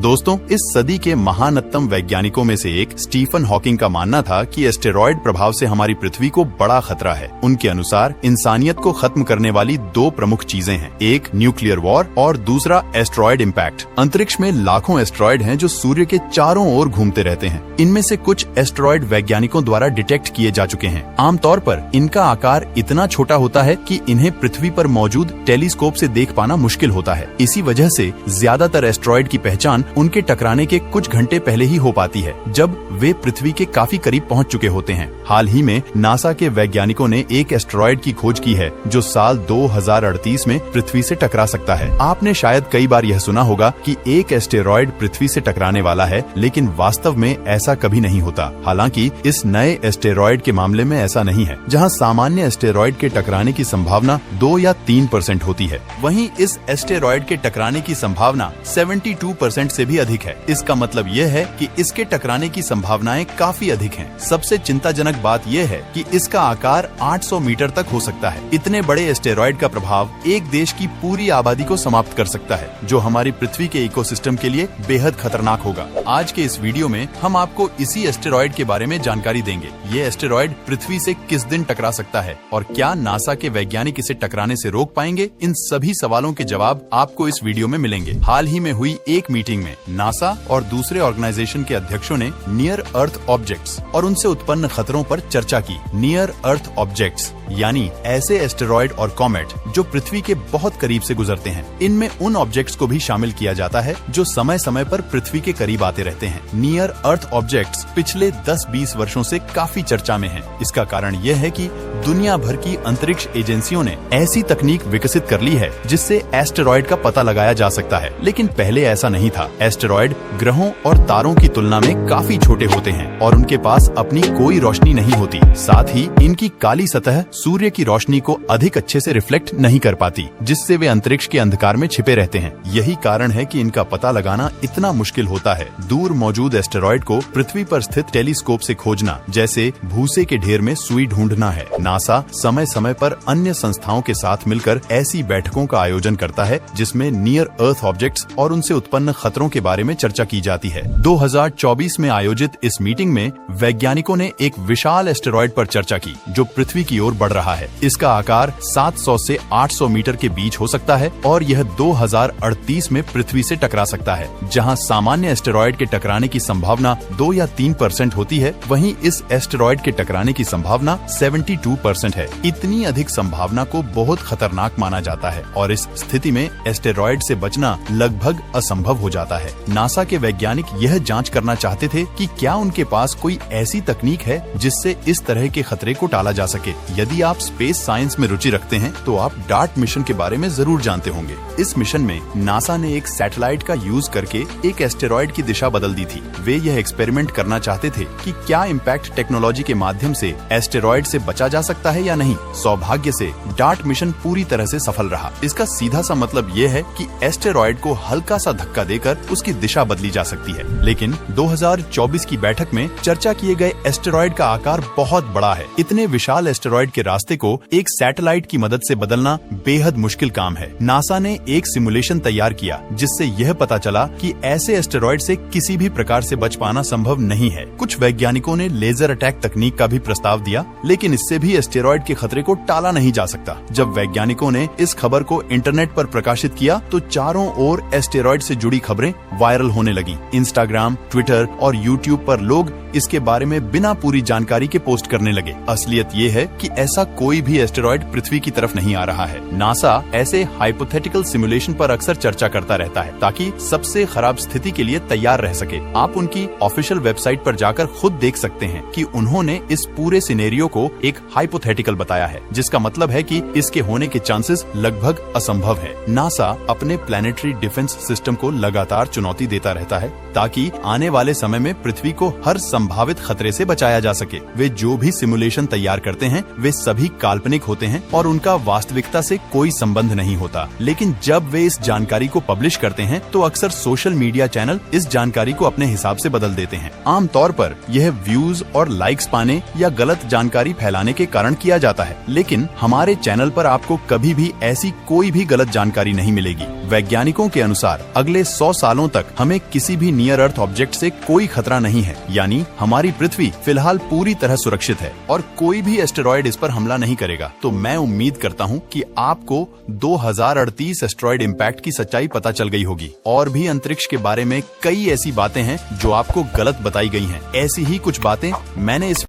दोस्तों, इस सदी के महानतम वैज्ञानिकों में से एक स्टीफन हॉकिंग का मानना था कि एस्टेरॉयड प्रभाव से हमारी पृथ्वी को बड़ा खतरा है। उनके अनुसार इंसानियत को खत्म करने वाली दो प्रमुख चीजें हैं, एक न्यूक्लियर वॉर और दूसरा एस्टेरॉयड इम्पैक्ट। अंतरिक्ष में लाखों एस्टेरॉयड हैं जो सूर्य के चारों ओर घूमते रहते हैं। इनमें से कुछ एस्टेरॉयड वैज्ञानिकों द्वारा डिटेक्ट किए जा चुके हैं। आमतौर पर इनका आकार इतना छोटा होता है कि इन्हें पृथ्वी पर मौजूद टेलीस्कोप से देख पाना मुश्किल होता है। इसी वजह से ज्यादातर एस्टेरॉयड की पहचान उनके टकराने के कुछ घंटे पहले ही हो पाती है, जब वे पृथ्वी के काफी करीब पहुंच चुके होते हैं। हाल ही में नासा के वैज्ञानिकों ने एक एस्टेरॉयड की खोज की है जो साल 2038 में पृथ्वी से टकरा सकता है। आपने शायद कई बार यह सुना होगा कि एक एस्टेरॉयड पृथ्वी से टकराने वाला है, लेकिन वास्तव में ऐसा कभी नहीं होता। हालांकि इस नए एस्टेरॉयड के मामले में ऐसा नहीं है, जहां सामान्य एस्टेरॉयड के टकराने की संभावना 2 या 3% होती है। वहीं इस एस्टेरॉयड के टकराने की संभावना 72% से भी अधिक है। इसका मतलब यह है कि इसके टकराने की संभावनाएं काफी अधिक हैं। सबसे चिंताजनक बात यह है कि इसका आकार 800 मीटर तक हो सकता है। इतने बड़े एस्टेरॉयड का प्रभाव एक देश की पूरी आबादी को समाप्त कर सकता है, जो हमारी पृथ्वी के इकोसिस्टम के लिए बेहद खतरनाक होगा। आज के इस वीडियो में हम आपको इसी एस्टेरॉयड के बारे में जानकारी देंगे। ये एस्टेरॉयड पृथ्वी से किस दिन टकरा सकता है और क्या नासा के वैज्ञानिक इसे टकराने से रोक पाएंगे? इन सभी सवालों के जवाब आपको इस वीडियो में मिलेंगे। हाल ही में हुई एक मीटिंग में नासा और दूसरे ऑर्गेनाइजेशन के अध्यक्षों ने नियर अर्थ ऑब्जेक्ट्स और उनसे उत्पन्न खतरों पर चर्चा की। नियर अर्थ ऑब्जेक्ट्स यानी ऐसे एस्टेरॉयड और कॉमेट जो पृथ्वी के बहुत करीब से गुजरते हैं। इनमें उन ऑब्जेक्ट्स को भी शामिल किया जाता है जो समय समय पर पृथ्वी के करीब आते रहते हैं। नियर अर्थ ऑब्जेक्ट्स पिछले 10-20 वर्षों से काफी चर्चा में हैं। इसका कारण यह है कि दुनिया भर की अंतरिक्ष एजेंसियों ने ऐसी तकनीक विकसित कर ली है जिससे एस्टेरॉयड का पता लगाया जा सकता है, लेकिन पहले ऐसा नहीं था। एस्टेरॉयड ग्रहों और तारों की तुलना में काफी छोटे होते हैं और उनके पास अपनी कोई रोशनी नहीं होती। साथ ही इनकी काली सतह सूर्य की रोशनी को अधिक अच्छे से रिफ्लेक्ट नहीं कर पाती, जिससे वे अंतरिक्ष के अंधकार में छिपे रहते हैं। यही कारण है कि इनका पता लगाना इतना मुश्किल होता है। दूर मौजूद एस्टेरॉयड को पृथ्वी पर स्थित टेलीस्कोप से खोजना जैसे भूसे के ढेर में सुई ढूंढना है। नासा समय समय पर अन्य संस्थाओं के साथ मिलकर ऐसी बैठकों का आयोजन करता है जिसमें नियर अर्थ ऑब्जेक्ट्स और उनसे उत्पन्न खतरों के बारे में चर्चा की जाती है। 2024 में आयोजित इस मीटिंग में वैज्ञानिकों ने एक विशाल एस्टेरॉयड पर चर्चा की जो पृथ्वी की ओर बढ़ रहा है। इसका आकार 700 से 800 मीटर के बीच हो सकता है और यह 2038 में पृथ्वी से टकरा सकता है। जहां सामान्य एस्टेरॉयड के टकराने की संभावना 2 या 3% होती है, वहीं इस एस्टेरॉयड के टकराने की संभावना 72% है। इतनी अधिक संभावना को बहुत खतरनाक माना जाता है और इस स्थिति में एस्टेरॉयड से बचना लगभग असंभव हो जाता है। नासा के वैज्ञानिक यह जांच करना चाहते थे कि क्या उनके पास कोई ऐसी तकनीक है जिससे इस तरह के खतरे को टाला जा सके। यदि आप स्पेस साइंस में रुचि रखते हैं तो आप डार्ट मिशन के बारे में जरूर जानते होंगे। इस मिशन में नासा ने एक सैटेलाइट का यूज करके एक एस्टेरॉयड की दिशा बदल दी थी। वे यह एक्सपेरिमेंट करना चाहते थे कि क्या इम्पैक्ट टेक्नोलॉजी के माध्यम से एस्टेरॉयड से बचा जा सकता है या नहीं। सौभाग्य से डार्ट मिशन पूरी तरह से सफल रहा। इसका सीधा सा मतलब ये है कि एस्टेरॉयड को हल्का सा धक्का देकर उसकी दिशा बदली जा सकती है। लेकिन 2024 की बैठक में चर्चा किए गए एस्टेरॉयड का आकार बहुत बड़ा है। इतने विशाल एस्टेरॉयड के रास्ते को एक सैटेलाइट की मदद से बदलना बेहद मुश्किल काम है। नासा ने एक सिमुलेशन तैयार किया जिससे यह पता चला कि ऐसे एस्टेरॉयड से किसी भी प्रकार से बच पाना संभव नहीं है। कुछ वैज्ञानिकों ने लेजर अटैक तकनीक का भी प्रस्ताव दिया, लेकिन इससे भी एस्टेरॉयड के खतरे को टाला नहीं जा सकता। जब वैज्ञानिकों ने इस खबर को इंटरनेट पर प्रकाशित किया तो चारों ओर एस्टेरॉयड से जुड़ी खबरें वायरल होने लगी। इंस्टाग्राम, ट्विटर और यूट्यूब पर लोग इसके बारे में बिना पूरी जानकारी के पोस्ट करने लगे। असलियत ये है कि ऐसा कोई भी एस्टेरॉयड पृथ्वी की तरफ नहीं आ रहा है। नासा ऐसे हाइपोथेटिकल सिमुलेशन पर अक्सर चर्चा करता रहता है ताकि सबसे खराब स्थिति के लिए तैयार रह सके। आप उनकी ऑफिशियल वेबसाइट पर जाकर खुद देख सकते हैं कि उन्होंने इस पूरे सिनेरियो को एक हाइपोथेटिकल बताया है, जिसका मतलब है कि इसके होने के चांसेस लगभग असंभव है। नासा अपने प्लैनेटरी डिफेंस सिस्टम को लगातार चुनौती देता रहता है ताकि आने वाले समय में पृथ्वी को हर संभावित खतरे से बचाया जा सके। वे जो भी सिमुलेशन तैयार करते हैं वे सभी काल्पनिक होते हैं और उनका वास्तविकता से कोई संबंध नहीं होता। लेकिन जब वे इस जानकारी को पब्लिश करते हैं तो अक्सर सोशल मीडिया चैनल इस जानकारी को अपने हिसाब से बदल देते हैं। आमतौर पर यह व्यूज और लाइक्स पाने या गलत जानकारी फैलाने के कारण किया जाता है, लेकिन हमारे चैनल पर आपको कभी भी ऐसी कोई भी गलत जानकारी नहीं मिलेगी। वैज्ञानिकों के अनुसार अगले 100 सालों तक हमें किसी भी नियर अर्थ ऑब्जेक्ट से कोई खतरा नहीं है, यानी हमारी पृथ्वी फिलहाल पूरी तरह सुरक्षित है और कोई भी एस्टेरॉयड इस पर हमला नहीं करेगा। तो मैं उम्मीद करता हूँ कि आपको 2038 एस्टेरॉयड इम्पैक्ट की सच्चाई पता चल गई होगी। और भी अंतरिक्ष के बारे में कई ऐसी बातें हैं जो आपको गलत बताई गई हैं। ऐसी ही कुछ बातें मैंने इस